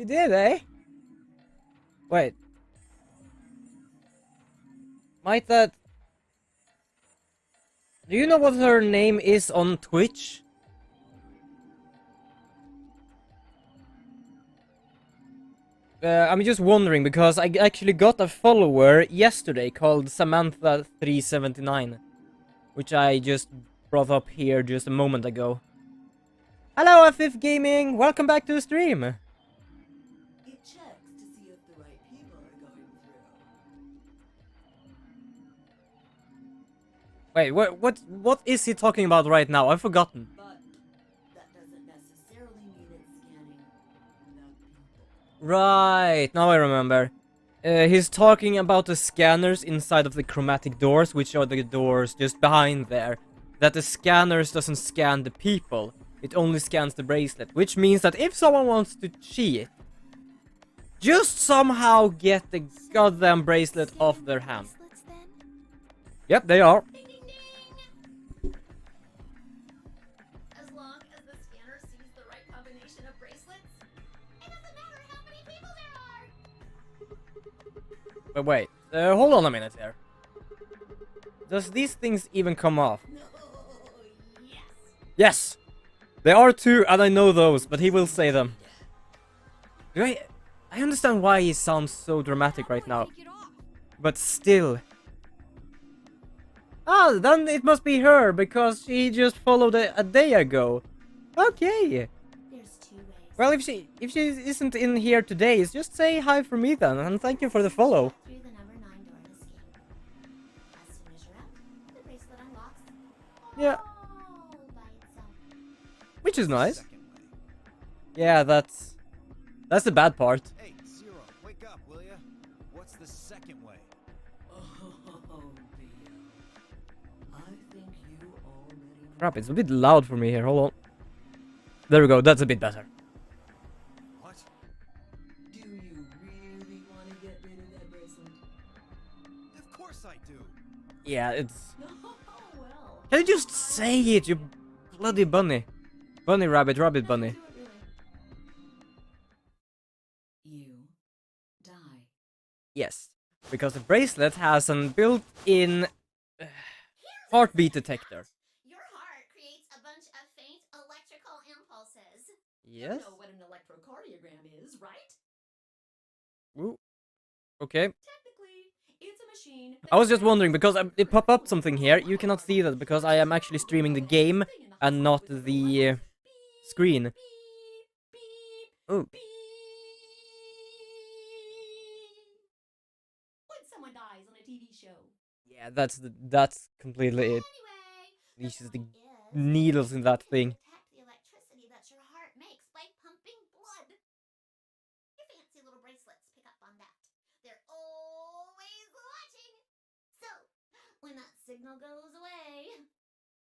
You did, eh? Wait. Might that... Do you know what her name is on Twitch? I'm just wondering because I actually got a follower yesterday called Samantha379, which I just brought up here just a moment ago. Hello, F5 Gaming! Welcome back to the stream! It checks to see if the right people are going through. Wait, what is he talking about right now? I've forgotten. But that doesn't necessarily mean it's scanning the people. Right, now I remember. He's talking about the scanners inside of the chromatic doors, which are the doors just behind there. That the scanners doesn't scan the people. It only scans the bracelet, which means that if someone wants to cheat, just somehow get the goddamn bracelet off their hand. Yep, they are. Ding, ding, ding. As long as the scanner sees the right combination of bracelets, it doesn't matter how many people there are. But wait, hold on a minute here. Does these things even come off? No, yes. Yes! There are two, and I know those, but he will say them. I understand why he sounds so dramatic right now. But still. Ah, then it must be her, because she just followed a day ago. Okay. There's two ways. Well, if she isn't in here today, just say hi for me then, and thank you for the follow. Through the number 9 door to escape. As soon as you're out, the bracelet unlocks. Yeah. All by itself. Which is nice. Second way. Yeah, that's the bad part. Hey, Zero, wake up, will ya? What's the second way? Oh, dear. I think you already know. Crap, it's a bit loud for me here, hold on. There we go, that's a bit better. What? Do you really want to get rid of that bracelet? Of course I do. Yeah, it's... Oh, well. Can you just say it, you bloody bunny? Bunny rabbit, rabbit bunny. Do it really. You die. Yes, because the bracelet has an built-in heartbeat detector. Your heart creates a bunch of faint electrical impulses. You Yes? know what an electrocardiogram is, right? Ooh. Okay. Technically, it's a machine. I was just wondering, because it popped up something here. You cannot see that because I am actually streaming the game and not the screen. Beep, beep, Oh. beep. When someone dies on a TV show. Yeah, that's completely it. Anyway, These the is the point is, needles in that you can thing. detect the electricity that your heart makes by pumping blood. Your fancy little bracelets pick up on that. They're always watching. So, when that signal goes away,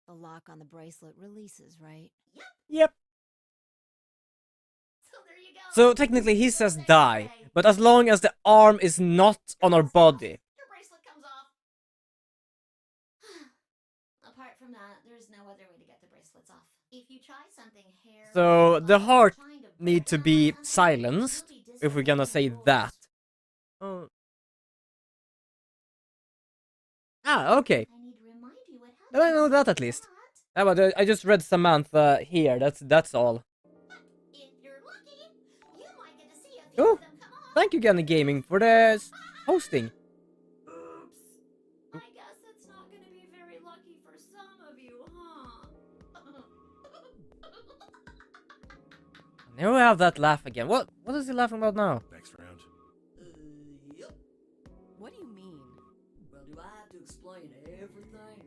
The lock on the bracelet releases, right? Yep. so there you go. So technically he says die, but as long as the arm is not on our body. Your bracelet comes off. Apart from that, there's no other way to get the bracelets off. If you try something here, So the heart need to be silenced, if we're gonna say that. Oh. Ah, okay. I need to remind you what Then I happened. know that at least. But Ah, but I just read Samantha here. That's all. if you're lucky, you might get to see a few Oh, of them come off. thank you, Gunny Gaming, for the hosting. Oops. I guess it's not gonna be very lucky for some of you, huh? Now we have that laugh again. What is he laughing about now? Next round. Yep. What do you mean? Well, do I have to explain everything?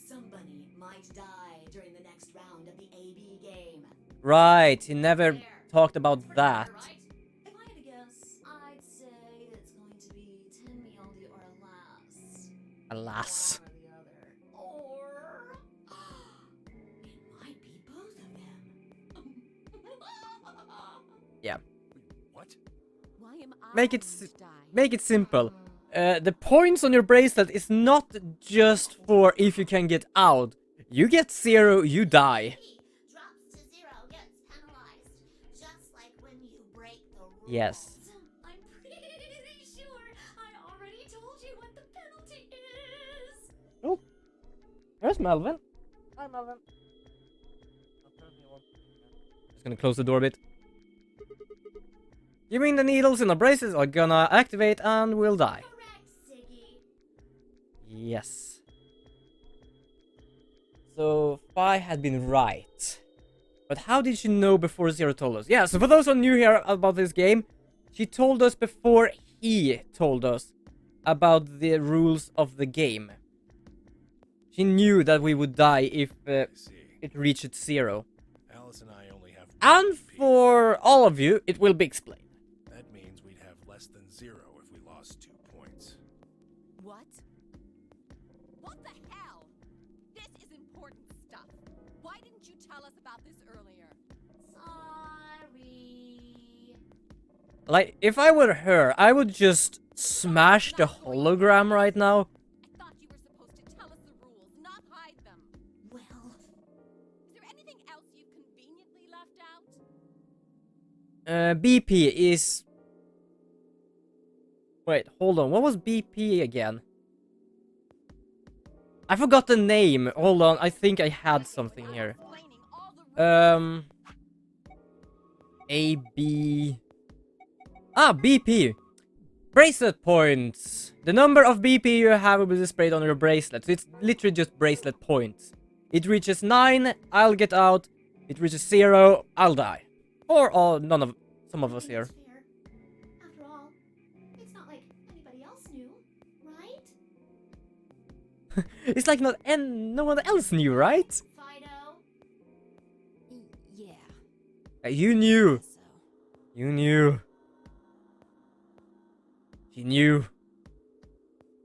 Somebody might die during the next round of the AB game. Right, he never There. talked about that. Right? If I had to guess, I'd say it's going to be 10 Mealdi or less. Alas. One or the other. Or it might be both of them. Yeah. What? Why am I Make it going to die? Make it simple. The points on your bracelet is not just for if you can get out. You get 0, you die. Drops to 0, gets penalized. Just like when you break the Yes. I'm pretty sure I already told you what the penalty is. Oh, there's Melvin. Hi, Melvin. Just gonna close the door a bit. You mean the needles in the braces are gonna activate and we'll die? Correct, Siggy. Yes. So, Fi had been right. But how did she know before Zero told us? Yeah, so for those who are new here about this game, she told us before he told us about the rules of the game. She knew that we would die if I see. it reached 0. Alice and I only have And 1 BP. for all of you, it will be explained. That means we'd have less than 0 if we lost 2 points. What? What the hell? This is important stuff. Why didn't you tell us about this earlier? Sorry. Like, if I were her, I would just smash the hologram right now. I thought you were supposed to tell us the rules, not hide them. Well, Is there anything else you've conveniently left out? BP is... Wait, hold on. What was BP again? I forgot the name. Hold on. I think I had something here. Explaining all the rules. AB... Ah, BP. Bracelet points. The number of BP you have will be displayed on your bracelet. So it's literally just bracelet points. It reaches 9, I'll get out. It reaches 0, I'll die. Or none of some of us here. it's fair. After all, it's not like anybody else knew, right? It's like no one else knew, right? Fido. Yeah. You knew. So. You knew. She knew.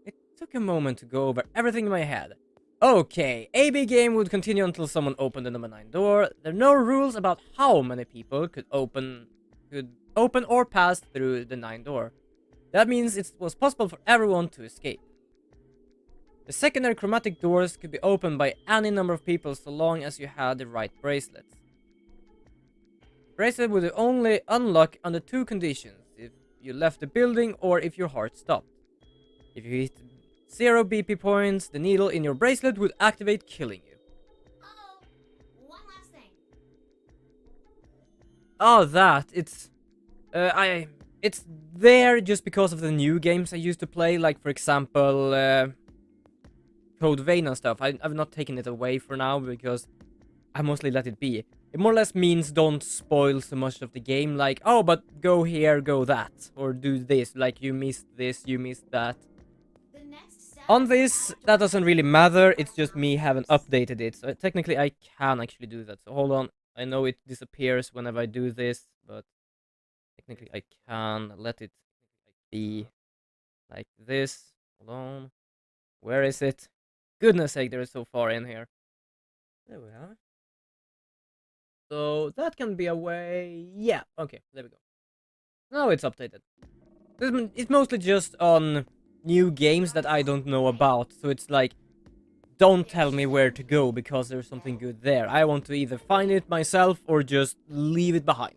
It took a moment to go over everything in my head. Okay, AB game would continue until someone opened the number 9 door. There are no rules about how many people could open or pass through the 9 door. That means it was possible for everyone to escape. The secondary chromatic doors could be opened by any number of people so long as you had the right bracelets. Bracelet would only unlock under 2 conditions. If you left the building or if your heart stopped. If you hit 0 BP points, the needle in your bracelet would activate, killing you. Uh-oh. One last thing. Oh, that. It's... It's there just because of the new games I used to play, like for example, Code Vein and stuff. I've not taken it away for now because I mostly let it be. It more or less means don't spoil so much of the game, like, oh, but go here, go that, or do this, like you missed this, you missed that. The next step On is this, to that doesn't really matter, it's just me haven't updated it, so technically I can actually do that. So hold on, I know it disappears whenever I do this, but technically I can let it be like this. Hold on, where is it? Goodness sake, there is so far in here. There we are. So that can be a way. Yeah, okay, there we go. Now it's updated. It's mostly just on new games that I don't know about, so it's like, don't tell me where to go because there's something good there. I want to either find it myself or just leave it behind.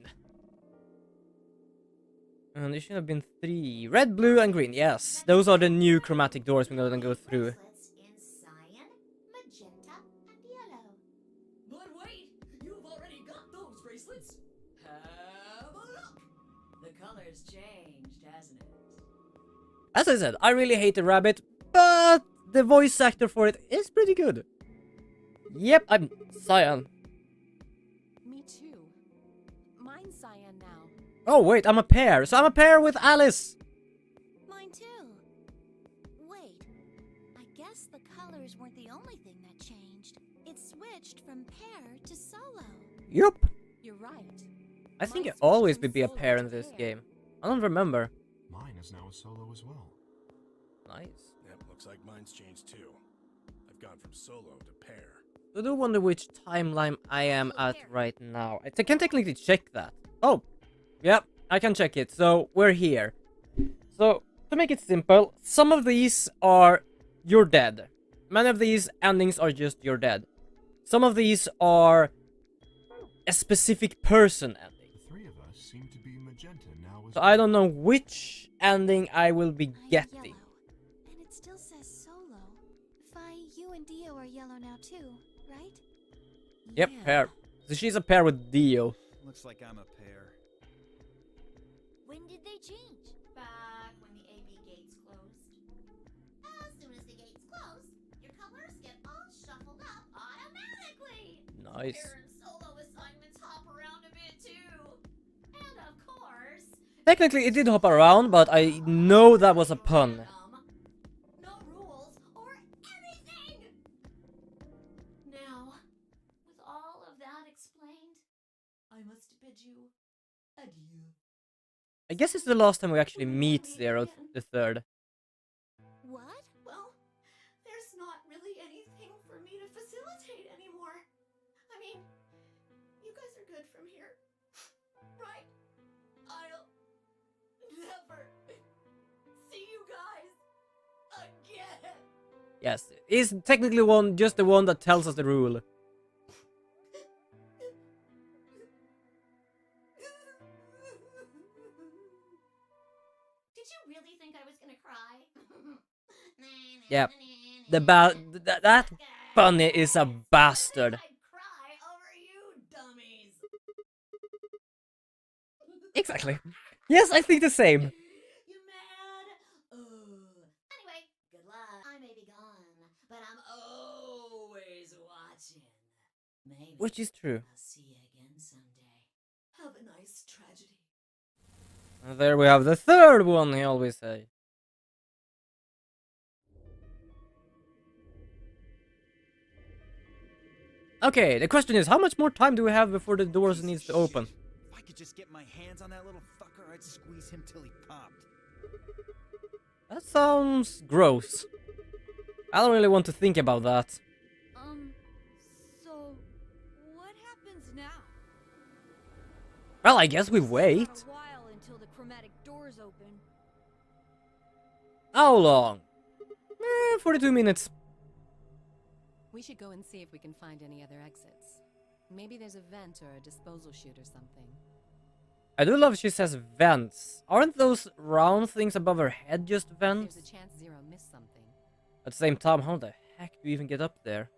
And there should have been 3. Red, blue, and green. Yes, those are the new chromatic doors we're gonna go through. bracelets in cyan, magenta, and yellow. But wait, you've already got those bracelets. Have a look. The color's changed, hasn't it? As I said, I really hate the rabbit, but the voice actor for it is pretty good. Yep, I'm cyan. Me too. Mine's cyan now. Oh wait, I'm a pair. So I'm a pair with Alice. Mine too. Wait, I guess the colors weren't the only thing that changed. It switched from pair to solo. Yup. You're right. I think I Mine switched always from would be a solo pair to in this pair. game. I don't remember. Mine is now a solo as well. Nice. Yep, looks like mine's changed too. I've gone from solo to pair. I do wonder which timeline I am at right now. I can technically check that. Oh, yep, I can check it. So we're here. So to make it simple, some of these are you're dead. Many of these endings are just you're dead. Some of these are a specific person ending. The 3 of us seem to be magenta now So I don't know which ending I will be I'm getting. yellow. And it still says solo. Fi, you and Dio are yellow now too, right? Yep, Yeah. pair. So she's a pair with Dio. Looks like I'm a pair. When did they change? Back when the AB gates closed. As soon as the gates close, your colors get all shuffled up automatically. Nice. Pair and solo assignments hop around a bit too. And of course, Technically, it did hop around, but I know that was a pun. no rules or anything. Now, with all of that explained, I must bid you adieu. I guess it's the last time we actually meet Zero the Third. What? Well, there's not really anything for me to facilitate anymore. I mean, you guys are good from here, right? I'll never see you guys again. Yes, he's technically just the one that tells us the rule. Did you really think I was gonna cry? Yep. That bunny is a bastard. I'd cry over you dummies. Exactly. Yes, I think the same. You mad? Anyway, good luck. I may be gone, but I'm always watching. Maybe Which is true. I'll see you again someday. Have a nice tragedy. And there we have the third one, he always say. Okay, the question is, how much more time do we have before the doors Piece of needs to open? shit. If I could just get my hands on that little fucker, I'd squeeze him till he popped. That sounds gross. I don't really want to think about that. So what happens now? Well, I guess we wait. It's not a while until the chromatic doors open. How long? 42 minutes. We should go and see if we can find any other exits. Maybe there's a vent or a disposal chute or something. I do love she says vents. Aren't those round things above her head just vents? There's a chance Zero missed something. At the same time, how the heck do you even get up there?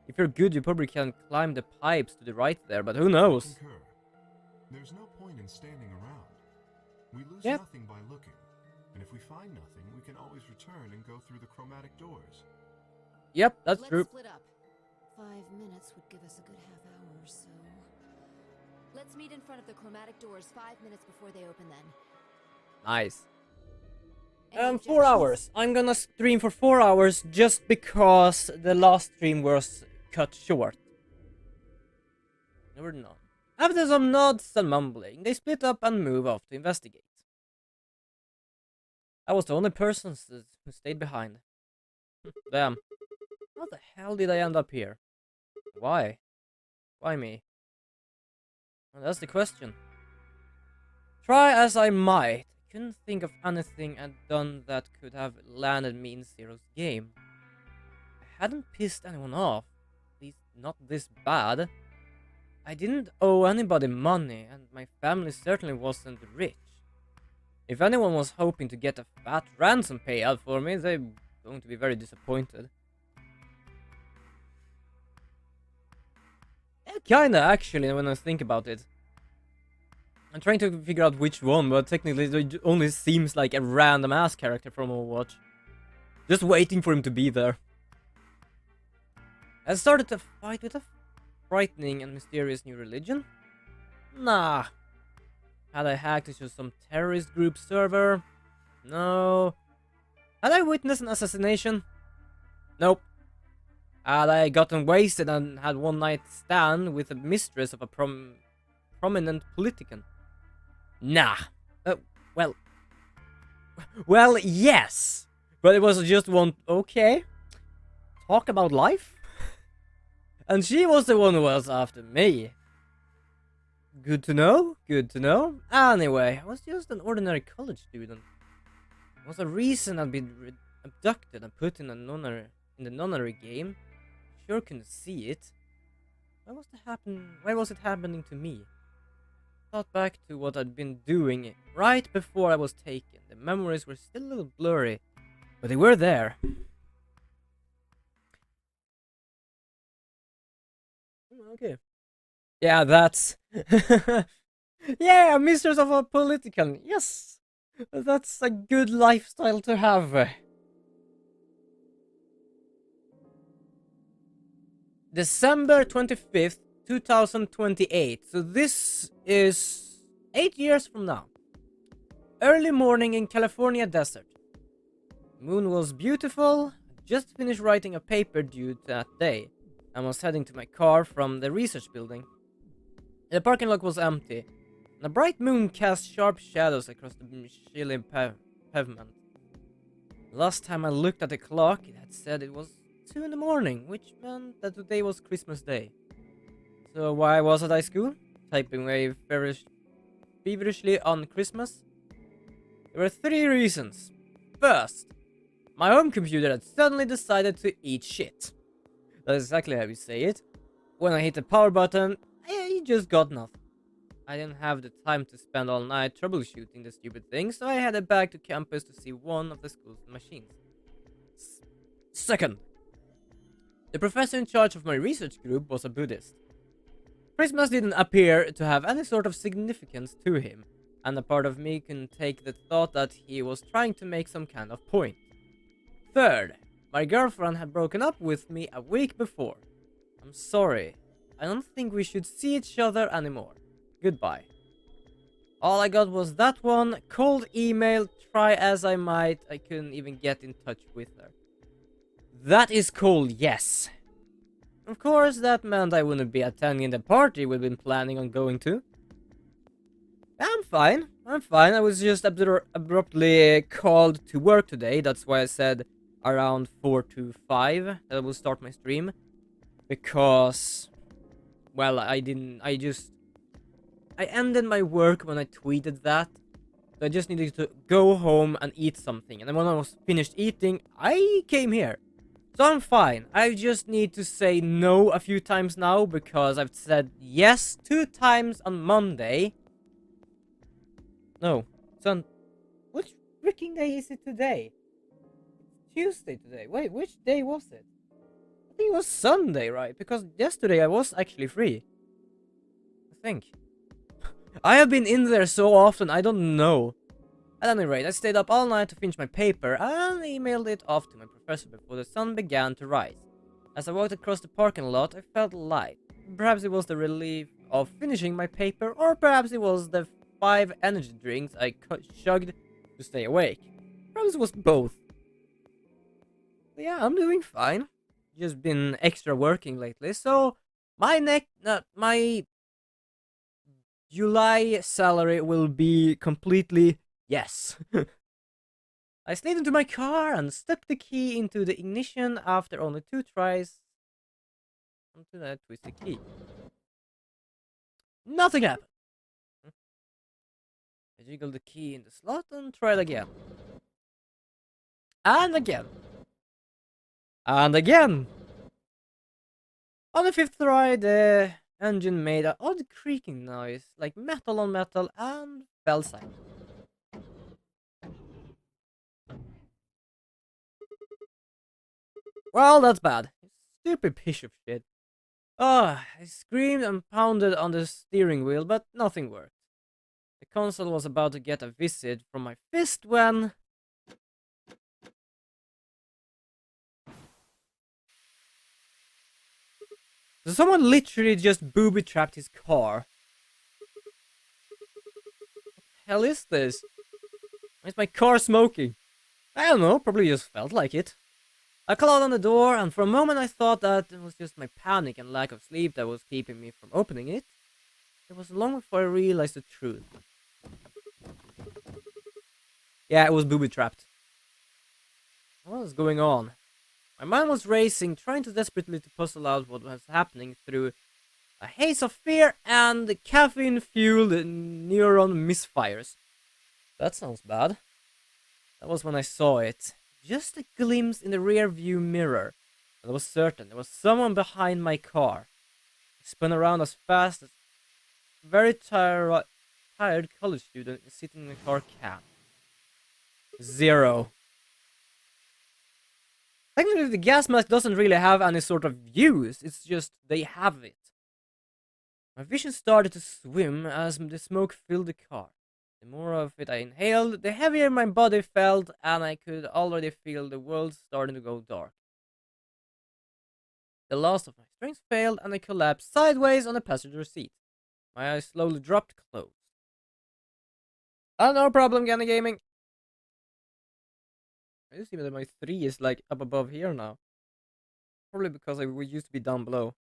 If you're good, you probably can climb the pipes to the right there, but who knows? Concur. There's no point in standing around. We lose Yep. nothing by looking. And if we find nothing, we can always return and go through the chromatic doors. Yep, that's Let's true. split up. 5 minutes would give us a good half hour or so. Let's meet in front of the chromatic doors 5 minutes before they open then. Nice. Any 4 objections? hours. I'm gonna stream for 4 hours just because the last stream was cut short. Or not. After some nods and mumbling, they split up and move off to investigate. I was the only person who stayed behind. Damn. How the hell did I end up here? Why? Why me? Well, that's the question. Try as I might, I couldn't think of anything I'd done that could have landed me in Zero's game. I hadn't pissed anyone off, at least not this bad. I didn't owe anybody money, and my family certainly wasn't rich. If anyone was hoping to get a fat ransom payout for me, they're going to be very disappointed. Kinda, actually, when I think about it. I'm trying to figure out which one, but technically it only seems like a random ass character from Overwatch. Just waiting for him to be there. I started a fight with a frightening and mysterious new religion? Nah. Had I hacked into some terrorist group server? No. Had I witnessed an assassination? Nope. Had I gotten wasted and had one night stand with the mistress of a prominent politician? Nah. Well, yes. But it was just one. Okay. Talk about life. And she was the one who was after me. Good to know. Good to know. Anyway, I was just an ordinary college student. There was a reason I'd been abducted and put in the nunnery game. Sure couldn't see it. Why was it happening to me? thought back to what I'd been doing right before I was taken. The memories were still a little blurry, but they were there. Okay. Yeah, that's... yeah, Mistress of a Political. Yes! That's a good lifestyle to have. December 25th, 2028. So this is 8 years from now. Early morning in California desert. Moon was beautiful. Just finished writing a paper due that day. I was heading to my car from the research building. The parking lot was empty. And a bright moon cast sharp shadows across the chilly pavement. Last time I looked at the clock, it had said it was 2 in the morning, which meant that today was Christmas Day. So why was I at school? Typing away feverishly on Christmas? There were 3 reasons. First, my home computer had suddenly decided to eat shit. That's exactly how you say it. When I hit the power button, I just got nothing. I didn't have the time to spend all night troubleshooting the stupid thing, so I headed back to campus to see one of the school's machines. Second, the professor in charge of my research group was a Buddhist. Christmas didn't appear to have any sort of significance to him, and a part of me couldn't take the thought that he was trying to make some kind of point. Third, my girlfriend had broken up with me a week before. I'm sorry. I don't think we should see each other anymore. Goodbye. All I got was that one cold email. Try as I might, I couldn't even get in touch with her. That is cold, yes. Of course, that meant I wouldn't be attending the party we'd been planning on going to. I'm fine. I was just abruptly called to work today. That's why I said around 4 to 5 that I will start my stream. Because, well, I ended my work when I tweeted that. So I just needed to go home and eat something. And then when I was finished eating, I came here. So I'm fine. I just need to say no a few times now because I've said yes 2 times on Monday. No, which freaking day is it today? Tuesday today. Wait, which day was it? I think it was Sunday, right? Because yesterday I was actually free. I think. I have been in there so often, I don't know. At any rate, I stayed up all night to finish my paper and emailed it off to my professor before the sun began to rise. As I walked across the parking lot, I felt light. Perhaps it was the relief of finishing my paper, or perhaps it was the 5 energy drinks I chugged to stay awake. Perhaps it was both. But yeah, I'm doing fine. Just been extra working lately, so my July salary will be completely yes. I slid into my car and stuck the key into the ignition after only 2 tries until I twisted the key. Nothing happened. I jiggled the key in the slot and tried again. And again. And again. On the 5th try, the engine made an odd creaking noise, like metal on metal, and fell silent. Well, that's bad. Stupid piece of shit. I screamed and pounded on the steering wheel, but nothing worked. The console was about to get a visit from my fist when... So someone literally just booby-trapped his car. What the hell is this? Why is my car smoking? I don't know, probably just felt like it. I called on the door, and for a moment I thought that it was just my panic and lack of sleep that was keeping me from opening it. It was long before I realized the truth. Yeah, it was booby-trapped. What was going on? My mind was racing, trying to desperately to puzzle out what was happening through a haze of fear and caffeine-fueled neuron misfires. That sounds bad. That was when I saw it. Just a glimpse in the rear view mirror. And I was certain there was someone behind my car. I spun around as fast as very tired college student is sitting in a car cab. 0. Technically, the gas mask doesn't really have any sort of use, it's just they have it. My vision started to swim as the smoke filled the car. The more of it I inhaled, the heavier my body felt, and I could already feel the world starting to go dark. The last of my strength failed, and I collapsed sideways on the passenger seat. My eyes slowly dropped closed. Oh, no problem, Gunny Gaming. I just see that my 3 is like up above here now. Probably because we used to be down below.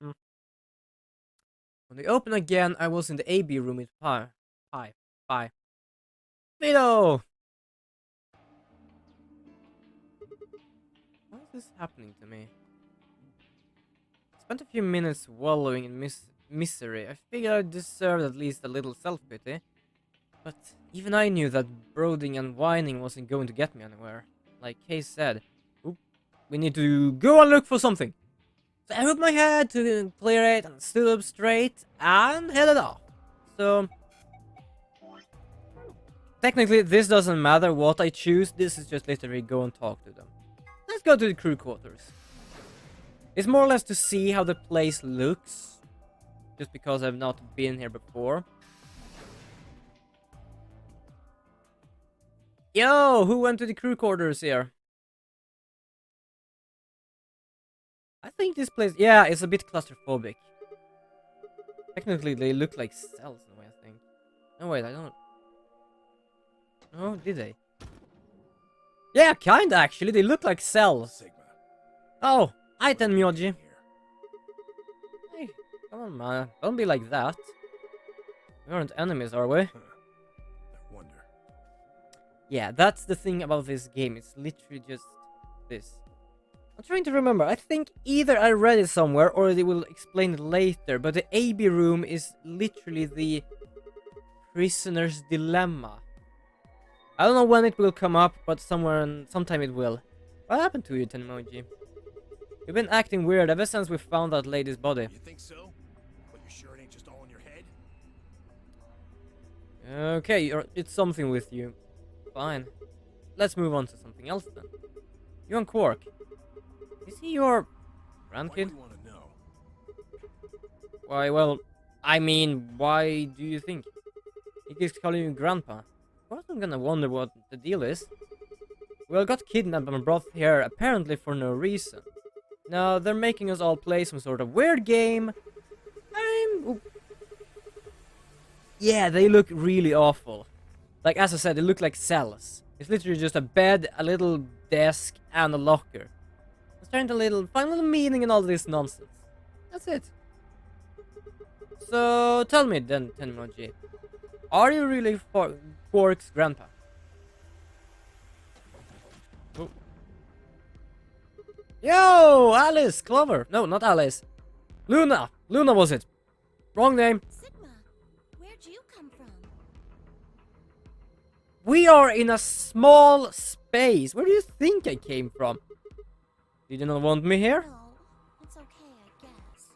When they opened again, I was in the AB room with Pi. Vito! Why is this happening to me? I spent a few minutes wallowing in misery. I figured I deserved at least a little self-pity. But even I knew that brooding and whining wasn't going to get me anywhere. Like Kay said, oop, we need to go and look for something. So I moved my head to clear it and stood up straight and headed off. So technically this doesn't matter what I choose, this is just literally go and talk to them. Let's go to the crew quarters. It's more or less to see how the place looks, just because I've not been here before. Yo, who went to the crew quarters here? I think this place, yeah, it's a bit claustrophobic. Technically, they look like cells in a way, I think. No, wait, I don't. Oh, did they? Yeah, kinda actually, they look like cells. Sigma. Oh, hi Tenmyoji. Hey, come on man, don't be like that. We aren't enemies, are we? I wonder. Yeah, that's the thing about this game, it's literally just this. I'm trying to remember, I think either I read it somewhere or they will explain it later, but the AB room is literally the prisoner's dilemma. I don't know when it will come up, but sometime it will. What happened to you, Tenmoji? You've been acting weird ever since we found that lady's body. You think so? But you're sure it ain't just all in your head? Okay, it's something with you. Fine. Let's move on to something else then. You and Quark. Is he your Why do grandkid? you want to know? Why, well, I mean, why do you think? He keeps calling you grandpa. Of course I'm gonna wonder what the deal is. We all got kidnapped and brought here apparently for no reason. Now they're making us all play some sort of weird game. Yeah, they look really awful. Like as I said, they look like cells. It's literally just a bed, a little desk, and a locker. I was trying to find a little meaning in all this nonsense. That's it. So tell me then, Tenmoji, are you really Quark's grandpa? Oh. Yo, Alice, Clover. No, not Alice. Luna. Luna was it. Wrong name. Sigma, where'd you come from? We are in a small space. Where do you think I came from? Did you not want me here? No, it's okay, I guess.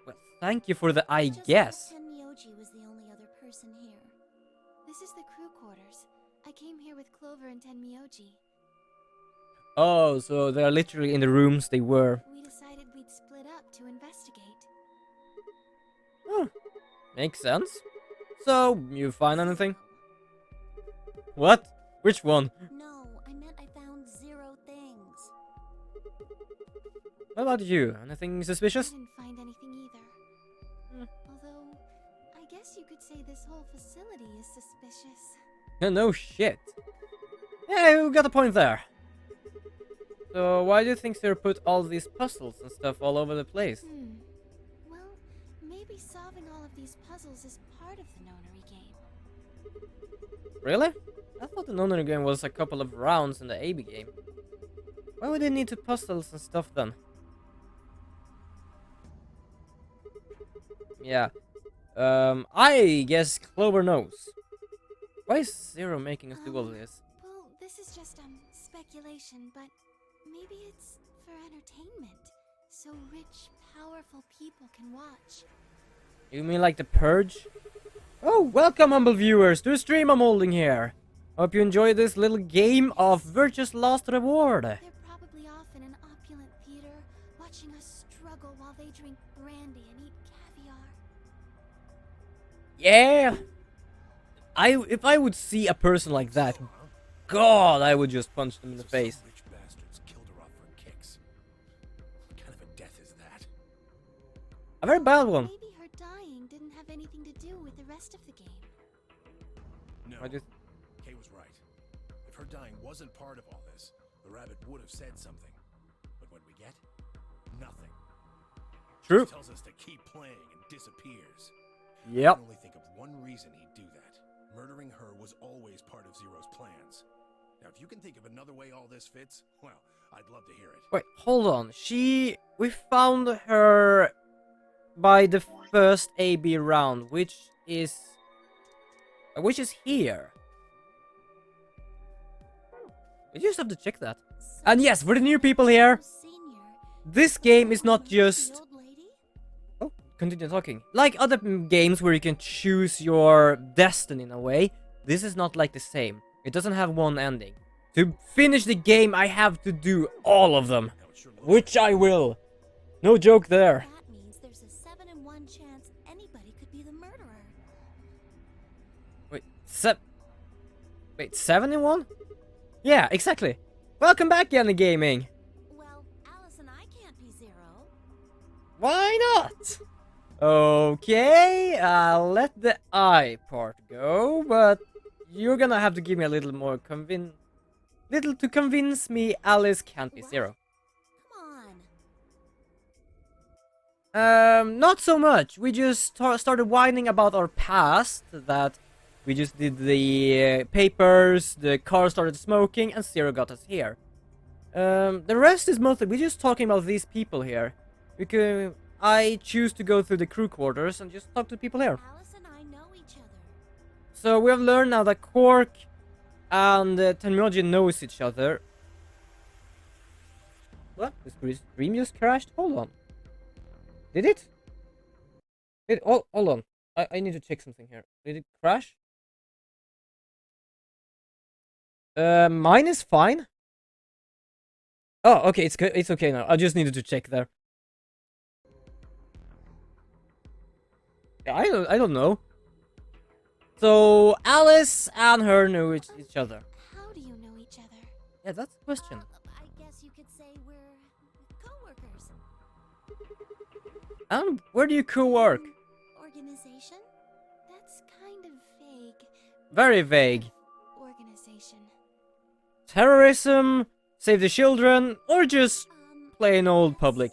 Well, thank you for the I Just guess. thought Tenmyoji was the only other person here. This is the crew quarters. I came here with Clover and Tenmyoji. Oh, so they're literally in the rooms they were. We decided we'd split up to investigate. Oh, makes sense. So, you find anything? What? Which one? No, I meant I found 0 things. What about you? Anything I suspicious? didn't find anything either. Hmm. Although, I guess you could say this whole facility is suspicious. No shit. Yeah, you got a point there. So, why do you think they put all these puzzles and stuff all over the place? Well, maybe solving all of these puzzles is part of the Nonary game. Really? I thought the Nonary game was a couple of rounds in the AB game. Why would they need to puzzles and stuff then? Yeah. I guess Clover knows. Why is Zero making us do all this? Well, this is just, speculation, but maybe it's for entertainment. So rich, powerful people can watch. You mean like the Purge? Oh, welcome humble viewers to the stream I'm holding here. Hope you enjoy this little game of Virtue's Last Reward. They're probably off in an opulent theater, watching us struggle while they drink brandy and eat caviar. Yeah. If I would see a person like that, God, I would just punch them in the face. Some rich bastards killed her off for kicks. What kind of a death is that? A very bad one. Maybe her dying didn't have anything to do with the rest of the game. No, I just... Kay was right. If her dying wasn't part of all this, the rabbit would have said something. But what we get? Nothing. True. She tells us to keep playing and disappears. Yep. I can only think of one reason he'd do that. Murdering her was always part of Zero's plans. Now, if you can think of another way all this fits, well, I'd love to hear it. Wait, hold on. We found her by the first AB round, which is here. We just have to check that. And yes, for the new people here, Senior, this game is not the just... old lady? Oh, continue talking. Like other games where you can choose your destiny in a way, this is not like the same. It doesn't have one ending. To finish the game, I have to do all of them. Now, it sure looks Which I will. No joke there. That means there's a 7 in 1 chance anybody could be the murderer. Wait, 7 in 1? Yeah, exactly. Welcome back, Yanni Gaming. Well, Alice and I can't be Zero. Why not? Okay, I'll let the I part go, but you're gonna have to give me a little more little to convince me Alice can't be What? Zero. Come on. Not so much. We just started whining about our past, that we just did the papers, the car started smoking, and Zero got us here. The rest is mostly, we're just talking about these people here. I choose to go through the crew quarters and just talk to people here. Alice and I know each other. So we have learned now that Quark and Tenmyoji knows each other. What? The stream just crashed? Hold on. Did it? Hold on. I need to check something here. Did it crash? Mine is fine. Oh, okay, it's okay now. I just needed to check there. Yeah, I don't know. So Alice and her know each other. How do you know each other? Yeah, that's the question. I guess you could say we're co-workers. And where do you co-work? Organization? That's kind of vague. Very vague. Organization. Terrorism, save the children, or just plain old public?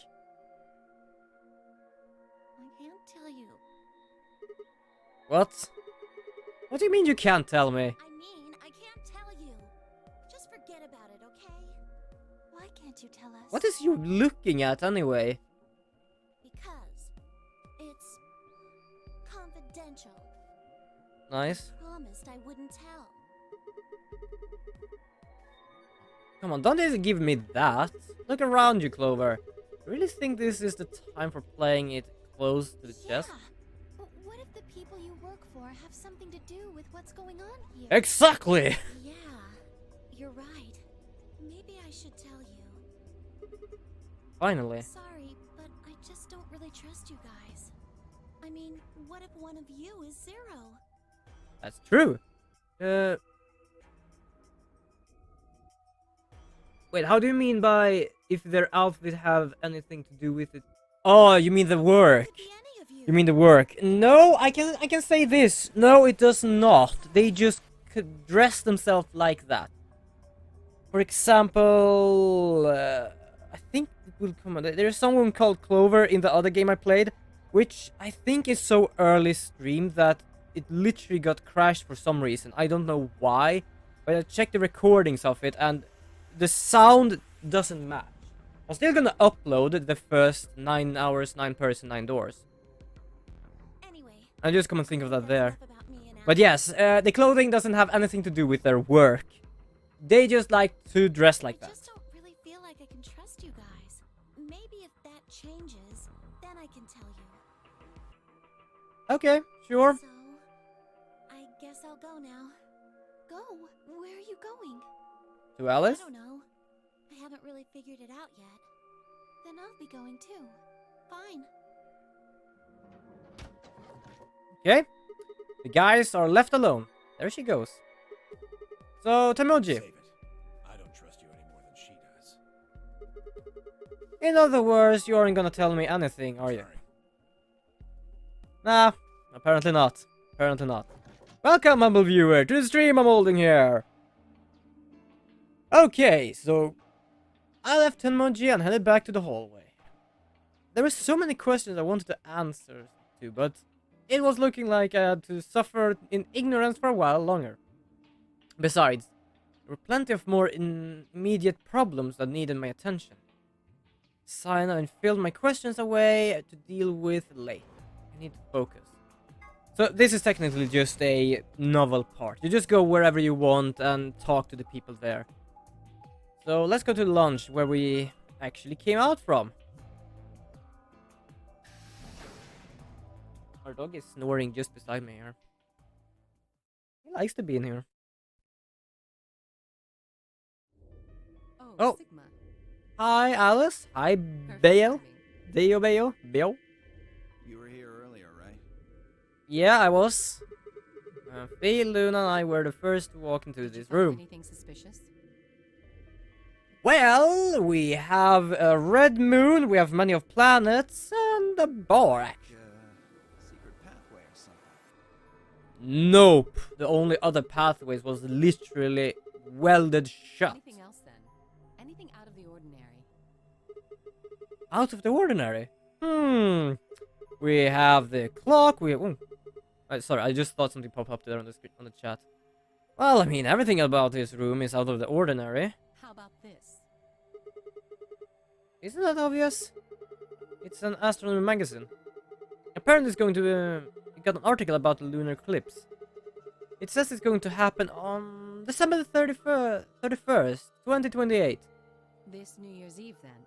I can't tell you. What? What do you mean you can't tell me? I mean, I can't tell you. Just forget about it, okay? Why can't you tell us? What is you looking at anyway? Because it's confidential. Nice. Promised I wouldn't tell. Come on, don't even give me that. Look around you, Clover. You really think this is the time for playing it close to the chest? But what if the people you work for have something to do with what's going on here? Exactly! Yeah, you're right. Maybe I should tell you. Finally. Sorry, but I just don't really trust you guys. I mean, what if one of you is Zero? That's true. Wait, how do you mean by if their outfit have anything to do with it? Oh, you mean the work. Could be any of you. You mean the work? No, I can say this. No, it does not. They just could dress themselves like that. For example, I think it will come on. There's someone called Clover in the other game I played, which I think is so early streamed that it literally got crashed for some reason. I don't know why, but I checked the recordings of it and the sound doesn't match. I'm still gonna upload the first 9 hours, 9 person, 9 doors. Anyway, I just come and think of that that's there. enough about me and But Alice. yes, the clothing doesn't have anything to do with their work. They just like to dress like I that. just don't really feel like I can trust you guys. Maybe if that changes, then I can tell you. Okay, sure. So, I'll go now. Go? Where are you going? To Alice? I don't know. I haven't really figured it out yet. Then I'll be going too. Fine. Okay. The guys are left alone. There she goes. So, Temoji. Save it. I don't trust you any more than she does. In other words, you aren't gonna tell me anything, are you? Sorry. Nah, apparently not. Apparently not. Welcome, humble viewer, to the stream I'm holding here. Okay, so I left Tenmoji and headed back to the hallway. There were so many questions I wanted to answer to, but it was looking like I had to suffer in ignorance for a while longer. Besides, there were plenty of more immediate problems that needed my attention. Signed and filed my questions away to deal with later. I need to focus. So this is technically just a novel part. You just go wherever you want and talk to the people there. So let's go to lunch where we actually came out from. Our dog is snoring just beside me here. He likes to be in here. Oh. Sigma. Hi, Alice. Hi, Perfect Bale. timing. Bale. You were here earlier, right? Yeah, I was. Faye, Luna, and I were the first to walk into Did you this find room. Anything suspicious? Well, we have a red moon, we have many of planets, and a bar. Secret pathway or something. Nope. The only other pathways was literally welded shut. Anything else then? Anything out of the ordinary? Out of the ordinary? We have the clock, sorry, I just thought something popped up there on the screen, on the chat. Well, I mean, everything about this room is out of the ordinary. How about this? Isn't that obvious? It's an astronomy magazine. Apparently it's going to... it got an article about the lunar eclipse. It says it's going to happen on December the 31st, 2028. This New Year's Eve then?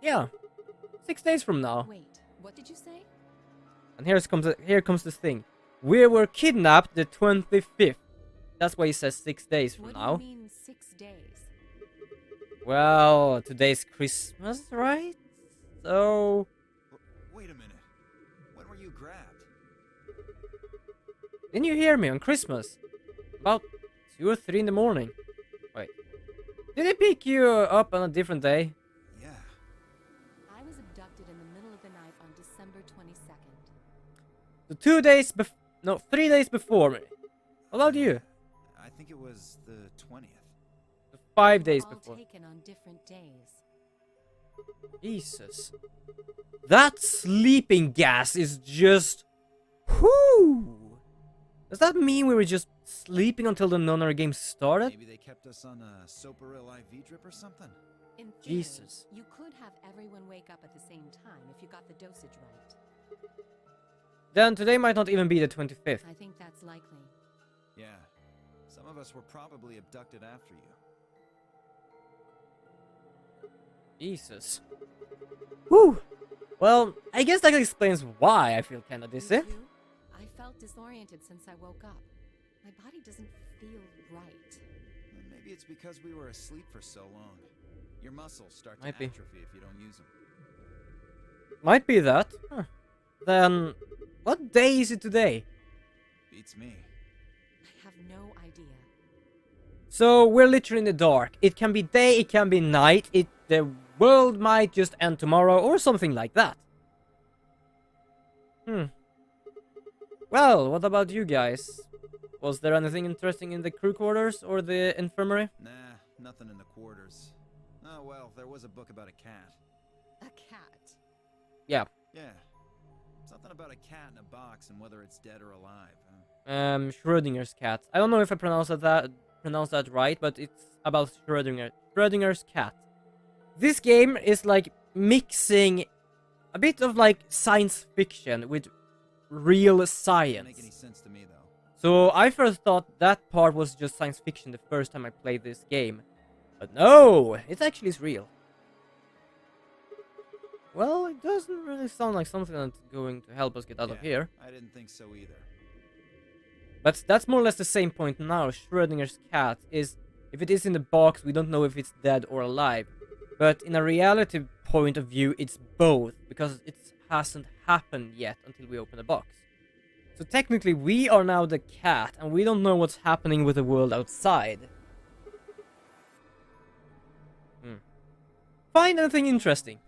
Yeah. 6 days from now. Wait, what did you say? And here comes this thing. We were kidnapped the 25th. That's why he says 6 days from What now. do you mean 6 days? Well, today's Christmas, right? So... Wait a minute. When were you grabbed? Didn't you hear me on Christmas? About 2 or 3 in the morning. Wait. Did they pick you up on a different day? Yeah. I was abducted in the middle of the night on December 22nd. So 2 days no, 3 days before me. How about you? I think it was the 20th. 5 We days were all before. taken on different days. Jesus. That sleeping gas is just... Whoo! Does that mean we were just sleeping until the nunnery game started? Maybe they kept us on a Soparil IV drip or something? In theory, Jesus. you could have everyone wake up at the same time if you got the dosage right. Then today might not even be the 25th. I think that's likely. Yeah. Some of us were probably abducted after you. Jesus. Whew. Well, I guess that explains why I feel kinda dizzy. Me too. I felt disoriented since I woke up. My body doesn't feel right. Well, maybe it's because we were asleep for so long. Your muscles start to Might be. atrophy if you don't use them. Might be that. Huh. Then, what day is it today? Beats me. I have no idea. So, we're literally in the dark. It can be day, it can be night, the world might just end tomorrow, or something like that. Well, what about you guys? Was there anything interesting in the crew quarters or the infirmary? Nah, nothing in the quarters. Oh, well, there was a book about a cat. A cat. Yeah. Yeah. Something about a cat in a box and whether it's dead or alive. Schrodinger's cat. I don't know if I pronounced that right, but it's about Schrodinger's cat. This game is like mixing a bit of like science fiction with real Doesn't science. make any sense to me, though. So I first thought that part was just science fiction the first time I played this game. But no, it actually is real. Well, it doesn't really sound like something that's going to help us get out of Yeah, here. I didn't think so either. But that's more or less the same point now. Schrodinger's cat is, if it is in the box, we don't know if it's dead or alive. But in a reality point of view, it's both, because it hasn't happened yet until we open the box. So technically, we are now the cat, and we don't know what's happening with the world outside. Find anything interesting?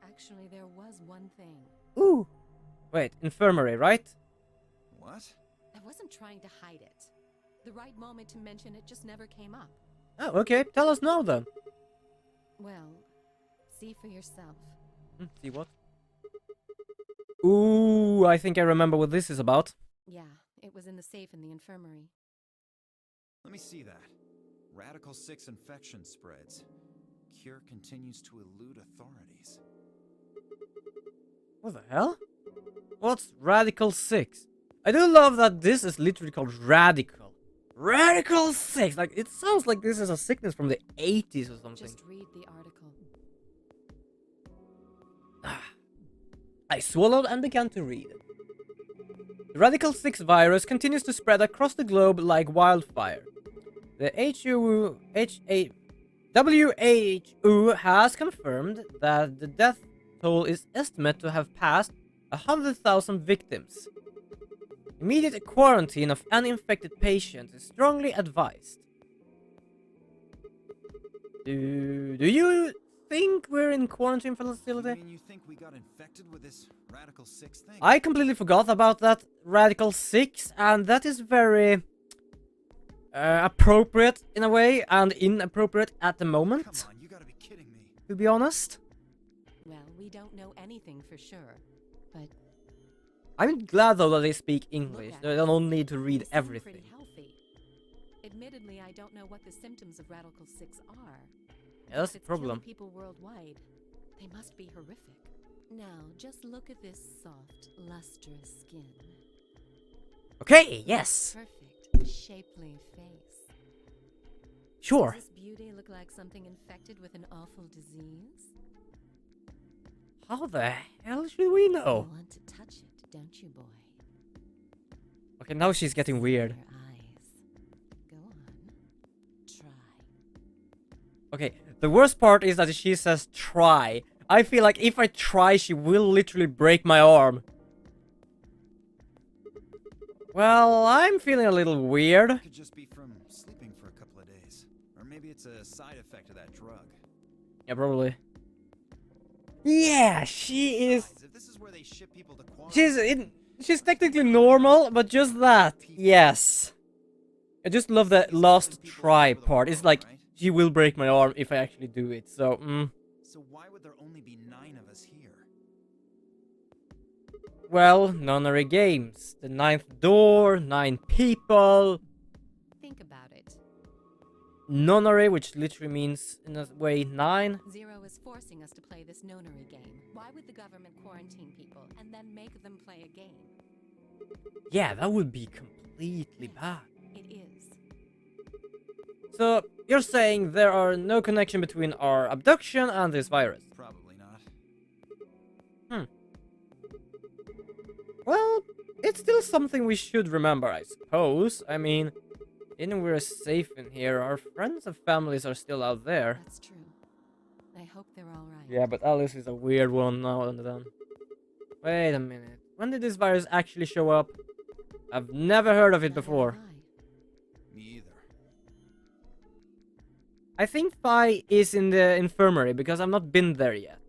Actually, there was one thing. Ooh. Wait, infirmary, right? What? I wasn't trying to hide it. The right moment to mention it just never came up. Oh, okay. Tell us now then. Well, see for yourself. See what? Ooh, I think I remember what this is about. Yeah, it was in the safe in the infirmary. Let me see that. Radical 6 infection spreads. Cure continues to elude authorities. What the hell? What's Radical 6? I do love that this is literally called Radical. Radical 6! Like, it sounds like this is a sickness from the 80s or something. Just read the article. I swallowed and began to read. The Radical 6 virus continues to spread across the globe like wildfire. The WHO has confirmed that the death toll is estimated to have passed 100,000 victims. Immediate quarantine of uninfected patients is strongly advised. Do you think we're in quarantine facility? You mean you think we got infected with this Radical 6 thing? I completely forgot about that Radical 6, and that is very appropriate in a way, and inappropriate at the moment. Come on, you gotta be kidding me. To be honest. Well, we don't know anything for sure, but I'm glad though that they speak English. at They don't need to they read seem everything. pretty healthy. Admittedly, I don't know what the symptoms of Radical 6 are. Yeah, that's If the it's killing problem. people worldwide, they must be horrific. Now, just look at this soft, lustrous skin. Okay, yes. Perfect, shapely face. Sure. Does this beauty look like something infected with an awful disease? How the hell should we know? You want to touch it, don't you, boy? Okay, now she's getting weird. Your eyes. Go on. Try. Okay, the worst part is that she says try. I feel like if I try, she will literally break my arm. Well, I'm feeling a little weird. It could just be from sleeping for a couple of days. Or maybe it's a side effect of that drug. Yeah, probably. Yeah, she is. Besides, if this is where they ship people to quarantine, She's technically normal, but just that. Yes. I just love the last try part. It's like, she will break my arm if I actually do it. So, So why would there only be 9 of us here? Well, nunnery games. The 9th door, 9 people. Think about it. Nunnery, which literally means, in a way, 9. Zero is forcing us to play this nonary game. Why would the government quarantine people and then make them play a game? Yeah, that would be completely bad. It is. So, you're saying there are no connection between our abduction and this virus? Probably not. Well, it's still something we should remember, I suppose. I mean, even we're safe in here, our friends and families are still out there. That's true. I hope they're all right. Yeah, but Alice is a weird one now and then. Wait a minute. When did this virus actually show up? I've never heard of it before. Neither have I. Me either. I think Phi is in the infirmary because I've not been there yet.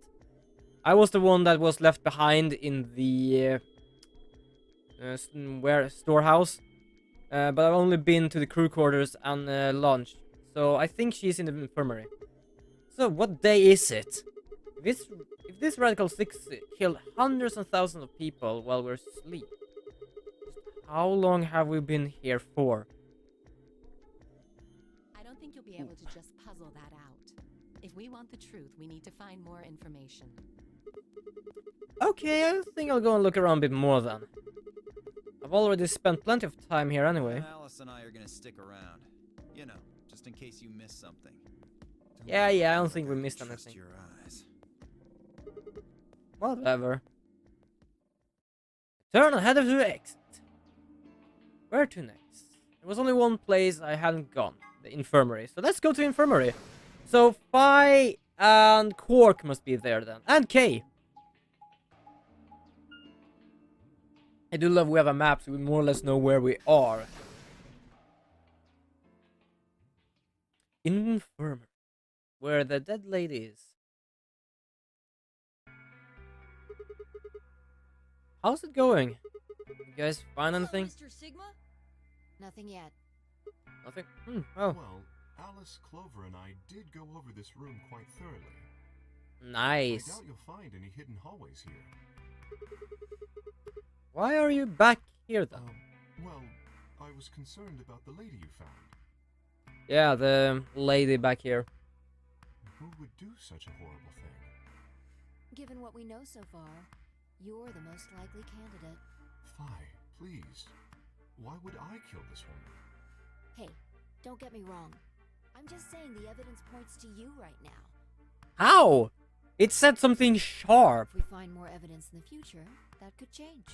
I was the one that was left behind in the storehouse, but I've only been to the crew quarters and lunch. So I think she's in the infirmary. So what day is it? If this Radical 6 killed hundreds and thousands of people while we're asleep, how long have we been here for? I don't think you'll be able to just puzzle that out. If we want the truth, we need to find more information. Okay, I think I'll go and look around a bit more then. I've already spent plenty of time here anyway. Alice and I are gonna stick around. You know, just in case you miss something. Yeah, I don't think we missed Trust anything. your eyes. Whatever. Turn and head to the exit. Where to next? There was only one place I hadn't gone. The Infirmary. So let's go to Infirmary. So Phi and Quark must be there then. And K. I do love we have a map so we more or less know where we are. Infirmary. Where the dead lady is. How's it going? You guys find anything? Mr. Sigma? Nothing yet. Nothing? Oh. Well, Alice, Clover, and I did go over this room quite thoroughly. Nice. I doubt you'll find any hidden hallways here. Why are you back here then? Well, I was concerned about the lady you found. Yeah, the lady back here. Who would do such a horrible thing? Given what we know so far, you're the most likely candidate. Phi, please. Why would I kill this woman? Hey, don't get me wrong. I'm just saying the evidence points to you right now. How? It said something sharp. If we find more evidence in the future, that could change.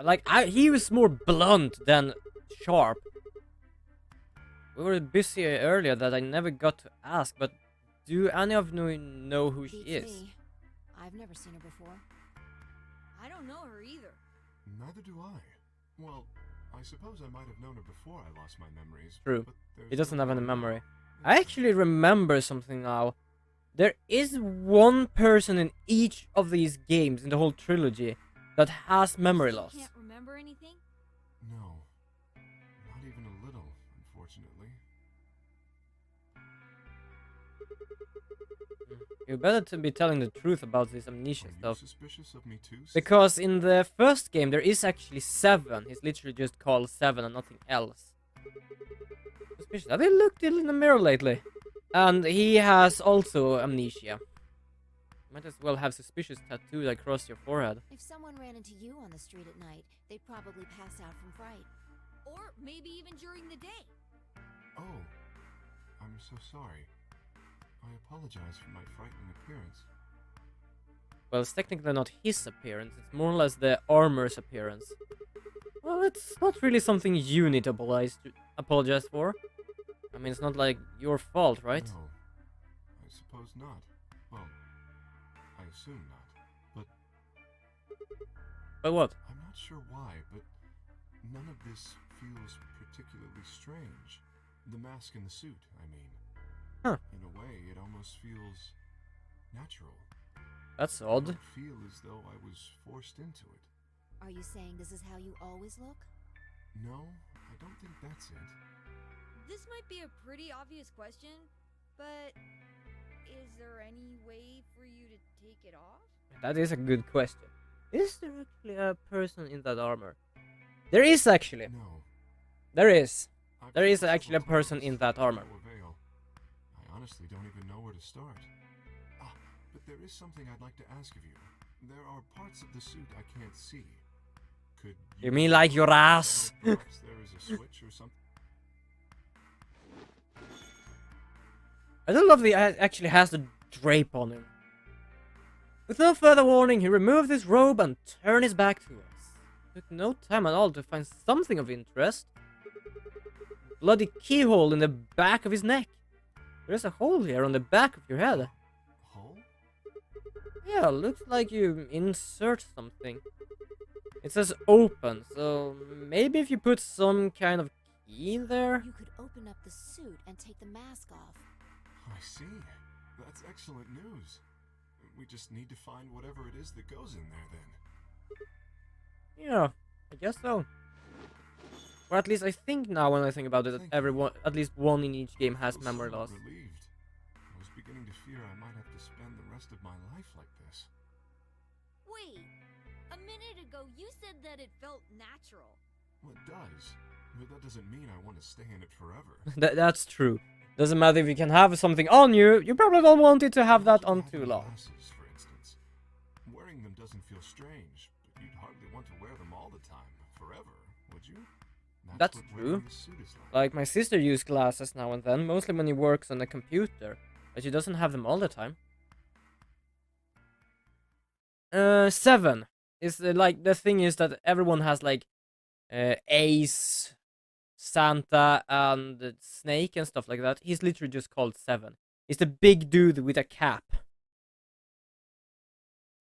Like, he was more blunt than sharp. We were busy earlier that I never got to ask, but do any of you know who she Beats is? me. I've never seen her before. I don't know her either. Neither do I. Well, I suppose I might have known her before I lost my memories. True. But He there's doesn't no have any doubt memory. now. I actually remember something now. There is one person in each of these games in the whole trilogy that has memory loss. Can't remember anything? No. Not even a little, unfortunately. You better to be telling the truth about this amnesia Are you stuff. suspicious of me too? Because in the first game there is actually 7. He's literally just called 7 and nothing else. Suspicious. Have you looked in the mirror lately? And he has also amnesia. Might as well have suspicious tattooed across your forehead. If someone ran into you on the street at night, they'd probably pass out from fright. Or maybe even during the day. Oh, I'm so sorry. I apologize for my frightening appearance. Well, it's technically not his appearance, it's more or less the armor's appearance. Well, it's not really something you need to apologize for. I mean, it's not like your fault, right? No, I suppose not. Well, I assume not. But what? I'm not sure why, but none of this feels particularly strange. The mask and the suit, I mean. Huh. In a way, it almost feels natural. That's I odd. don't feel as though I was forced into it. Are you saying this is how you always look? No, I don't think that's it. This might be a pretty obvious question, but is there any way for you to take it off? That is a good question. Is there actually a person in that armor? There is actually. No. There is. I've There is tried actually a several person times, in that to armor. no avail. I honestly don't even know where to start. Ah, but there is something I'd like to ask of you. There are parts of the suit I can't see. Could You mean like your ass? Perhaps there is a switch or something. I do love the actually has the drape on him. With no further warning, he removed his robe and turned his back to us. Took no time at all to find something of interest. Bloody keyhole in the back of his neck. There's a hole here on the back of your head. Hole? Yeah, looks like you insert something. It says open, so maybe if you put some kind of key in there? You could open up the suit and take the mask off. I see. That's excellent news. We just need to find whatever it is that goes in there then. Yeah, I guess so. Or at least I think now when I think about it that Thank you. everyone, at least one in each game has I feel memory somewhat loss. relieved. I was beginning to fear I might have to spend the rest of my life like this. Wait, a minute ago you said that it felt natural. Well, it does. But that doesn't mean I want to stay in it forever. That's true. Doesn't matter if you can have something on you, you probably don't want it to have that on too long. Glasses, for instance. Wearing them doesn't feel strange, but you'd hardly want to wear them all the time, forever, would you? That's what true. wearing this suit is like. Like, my sister uses glasses now and then, mostly when he works on a computer, but she doesn't have them all the time. 7. It's like the thing is that everyone has like Ace, Santa, and Snake and stuff like that. He's literally just called 7. He's the big dude with a cap.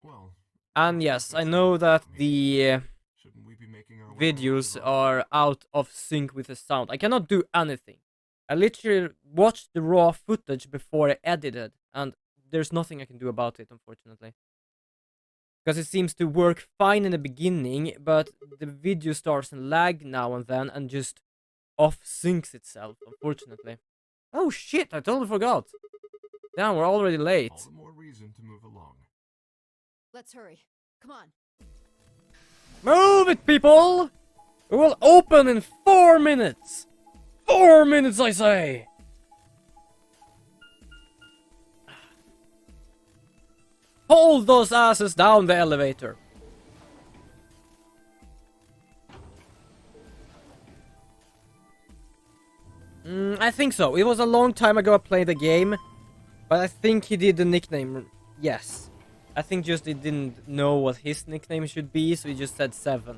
Well, And yes, I know that the shouldn't we be making our way videos over? are out of sync with the sound. I cannot do anything. I literally watched the raw footage before I edited, and there's nothing I can do about it, unfortunately. Because it seems to work fine in the beginning, but the video starts to lag now and then and just off syncs itself, unfortunately. Oh shit, I totally forgot. Damn, we're already late. All the more reason to move along. Let's hurry. Come on. Move it, people! We will open in 4 minutes! 4 minutes, I say! Hold those asses down the elevator! I think so. It was a long time ago I played the game, but I think he did the nickname. Yes. I think just he didn't know what his nickname should be, so he just said 7.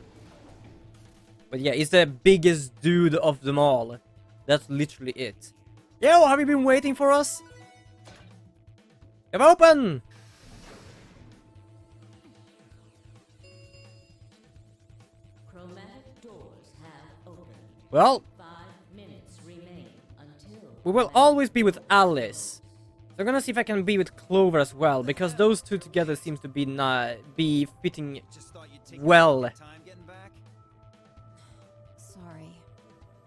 But yeah, he's the biggest dude of them all. That's literally it. Yo, have you been waiting for us? Come open! Chromatic doors have opened. Well, 5 minutes remain until we will always be with Alice. So I'm gonna see if I can be with Clover as well, because those two together seems to be fitting Just thought you'd take well. time getting back. Sorry.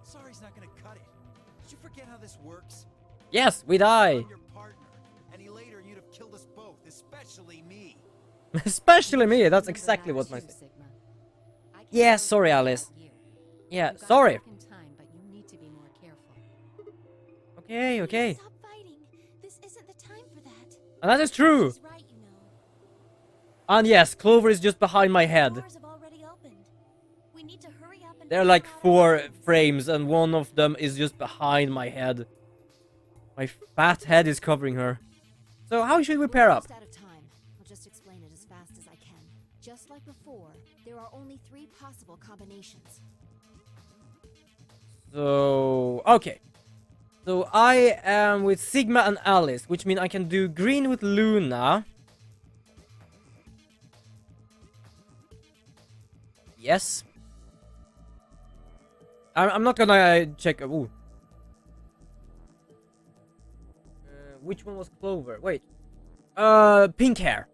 Sorry's not gonna cut it. Did you forget how this works? Yes, we die. I'm your partner. Any later, you'd have killed us both, especially me. Especially me, that's exactly what my... Sigma. I can't Yeah, really sorry, care Alice. about you. Yeah, You got sorry. back in time, but you need to be more careful. Okay, okay. Stop fighting. This isn't the time for that. And that is true. She's right, you know. And yes, Clover is just behind my head. Doors have already opened. We need to hurry up and There are figure like out 4 our plans. frames, and one of them is just behind my head. My fat head is covering her. So how should we pair We're up? almost out of time. I'll just explain it as fast as I can. Just like before, there are only 3 possible combinations. So, okay. So I am with Sigma and Alice, which means I can do green with Luna. Yes. I'm not gonna check. Ooh. Which one was Clover? Wait. Pink hair.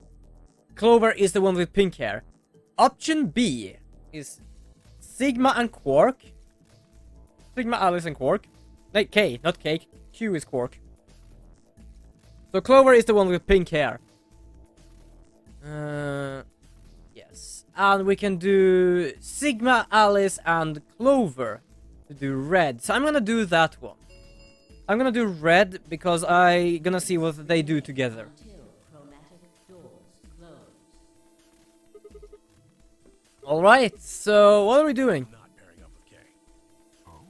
Clover is the one with pink hair. Option B is Sigma and Quark. Sigma, Alice, and Quark. Like K, not Cake. Q is Quark. So Clover is the one with pink hair. Yes. And we can do Sigma, Alice, and Clover to do red. So I'm gonna do that one. I'm gonna do red because I gonna see what they do together. until chromatic doors close. Alright, so what are we doing? Not pairing up with Kay. Oh?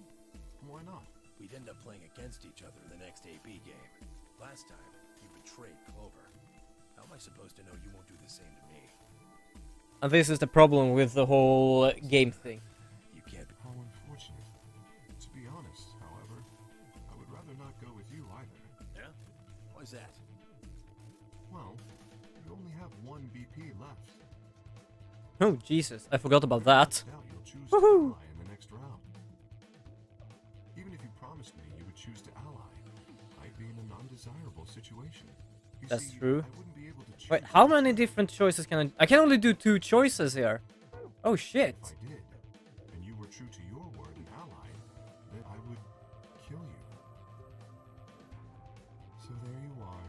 Why not? We'd end up playing against each other in the next AP game. Last time, you betrayed Clover. How am I supposed to know you won't do the same to me? And this is the problem with the whole game thing. You can't be... How unfortunate. To be honest, however, I would rather not go with you either. Yeah? Why's that? Well, you only have 1 BP left. Oh, Jesus, I forgot about that. I doubt you'll choose Woohoo! to ally in the next round. Even if you promised me you would choose to ally, I'd be in a non-desirable situation. You That's see, true. I wouldn't be able to choose Wait, how between many them. different choices can I... I can only do 2 choices here. Oh, shit. If I did, and you were true to your word and allied, then I would kill you. So there you are.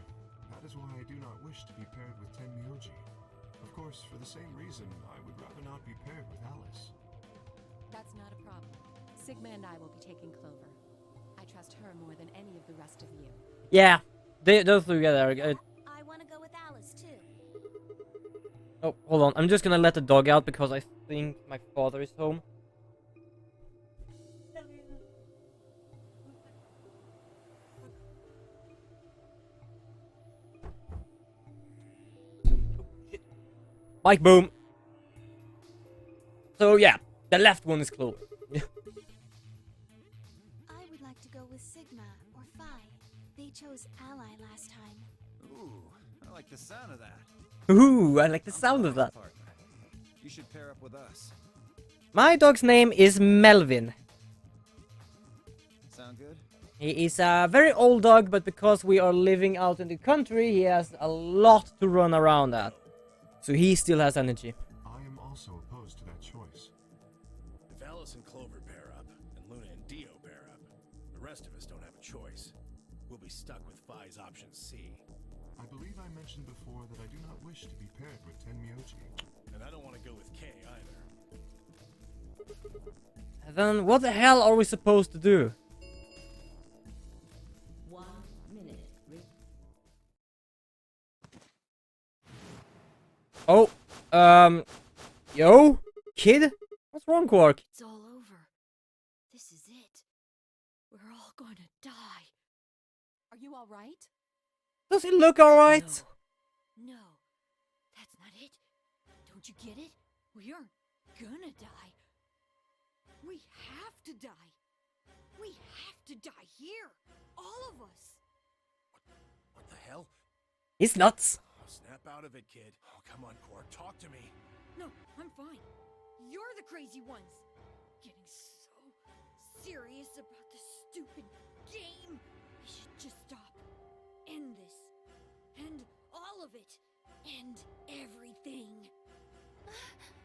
That is why I do not wish to be paired with Tenmyoji. Of course, for the same reason, I would rather not be paired with Alice. That's not a problem. Sigma and I will be taking Clover. I trust her more than any of the rest of you. Yeah, those two together. I want to go with Alice, too. Oh, hold on. I'm just gonna let the dog out because I think my father is home. Mike boom. So yeah, the left one is Clover. I would like to go with Sigma or Phi. They chose Ally last time. Ooh, I like the sound of that. Ooh, I like the sound of that. Partner. You should pair up with us. My dog's name is Melvin. Sound good? He is a very old dog, but because we are living out in the country, he has a lot to run around at. So he still has energy. I am also opposed to that choice. If Alice and Clover pair up, and Luna and Dio pair up, the rest of us don't have a choice. We'll be stuck with Phi's option C. I believe I mentioned before that I do not wish to be paired with Tenmyoji. And I don't want to go with K either. And then what the hell are we supposed to do? 1 minute. Oh, yo, kid? What's wrong, Quark? It's all over. This is it. We're all gonna die. Are you all right? Does he look alright? No, that's not it. Don't you get it? We aren't gonna die. We have to die. We have to die here. All of us. What the hell? He's nuts. Oh, snap out of it, kid. Oh, come on, Quark, talk to me. No, I'm fine. You're the crazy ones. Getting so serious about this stupid game. We should just stop. End this. End all of it. End everything.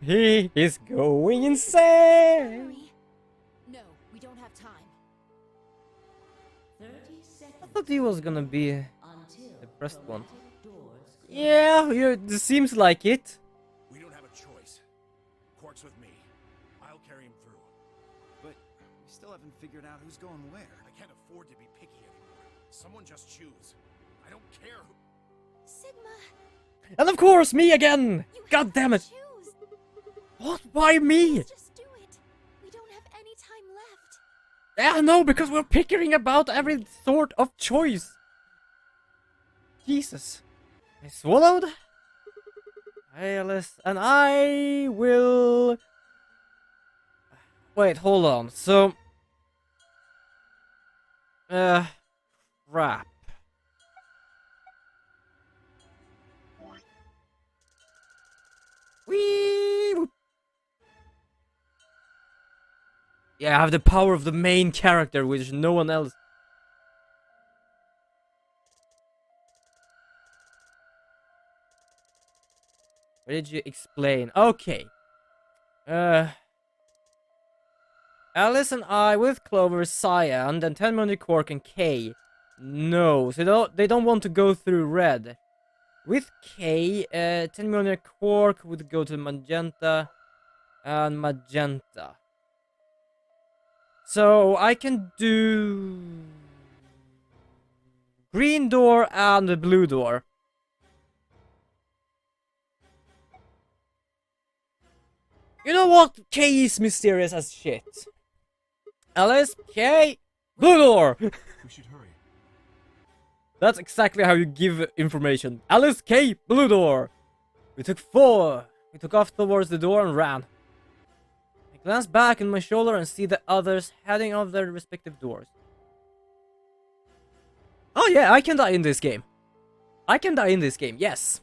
He is going insane. Hurry. No, we don't have time. 30 seconds. I thought he was gonna be Until the first one. chromatic doors close. Yeah, it seems like it. We don't have a choice. Quark's with me. I'll carry him through. But we still haven't figured out who's going where. I can't afford to be picky anymore. Someone just choose. I don't care who. Sigma, And of course, me again. you God have damn to it. choose. What? Why me? Let's just do it. We don't have any time left. Yeah, no, because we're pickering about every sort of choice. Jesus. I swallowed. Alice, and I will... Wait, hold on. So... Crap. Whee! Yeah, I have the power of the main character, which no one else. What did you explain? Okay. Alice and I with Clover, Cyan, then 10 Money Quark and K. No, so they don't want to go through red. With K, 10 Money Quark would go to magenta and magenta. So I can do green door and the blue door. You know what? K is mysterious as shit. Alice, K, blue door. We should hurry. That's exactly how you give information. Alice, K, blue door. We took 4. We took off towards the door and ran. I glance back on my shoulder and see the others heading off their respective doors. Oh yeah, I can die in this game. I can die in this game, yes.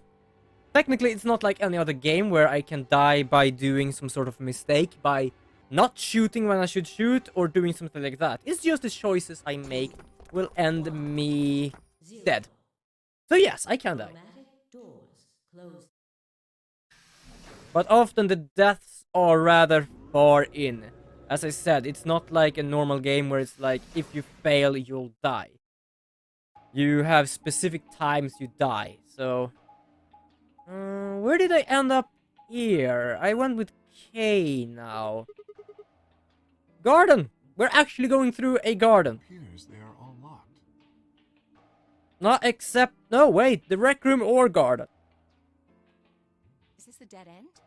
Technically, it's not like any other game where I can die by doing some sort of mistake, by not shooting when I should shoot, or doing something like that. It's just the choices I make will end me dead. So yes, I can die. Chromatic doors closed. But often the deaths are rather far in. As I said, it's not like a normal game where it's like, if you fail, you'll die. You have specific times you die, so... where did I end up here? I went with K now. Garden! We're actually going through a garden. Appears they are all locked. Not except... No, wait. The rec room or garden. Is this the dead end?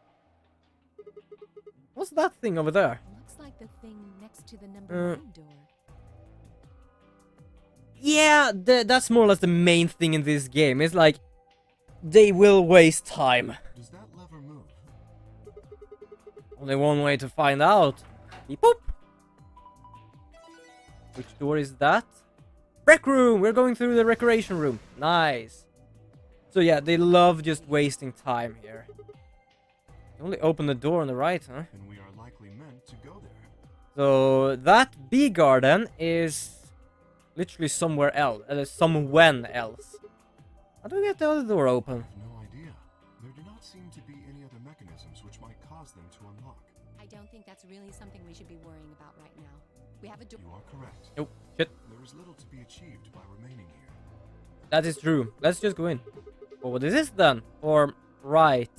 What's that thing over there? Looks like the thing next to the number 9 door. Yeah, that's more or less the main thing in this game. It's like... They will waste time. Does that lever move? Only one way to find out. Beep boop. Which door is that? Rec room! We're going through the recreation room. Nice. So yeah, they love just wasting time here. You only open the door on the right, huh? And we are likely meant to go there. So that bee garden is literally somewhere else. Somewhen else. How do we get the other door open? I have no idea. There do not seem to be any other mechanisms which might cause them to unlock. I don't think that's really something we should be worrying about right now. We have a door. You are correct. Oh, shit. There is little to be achieved by remaining here. That is true. Let's just go in. Oh, what is this then? Or right.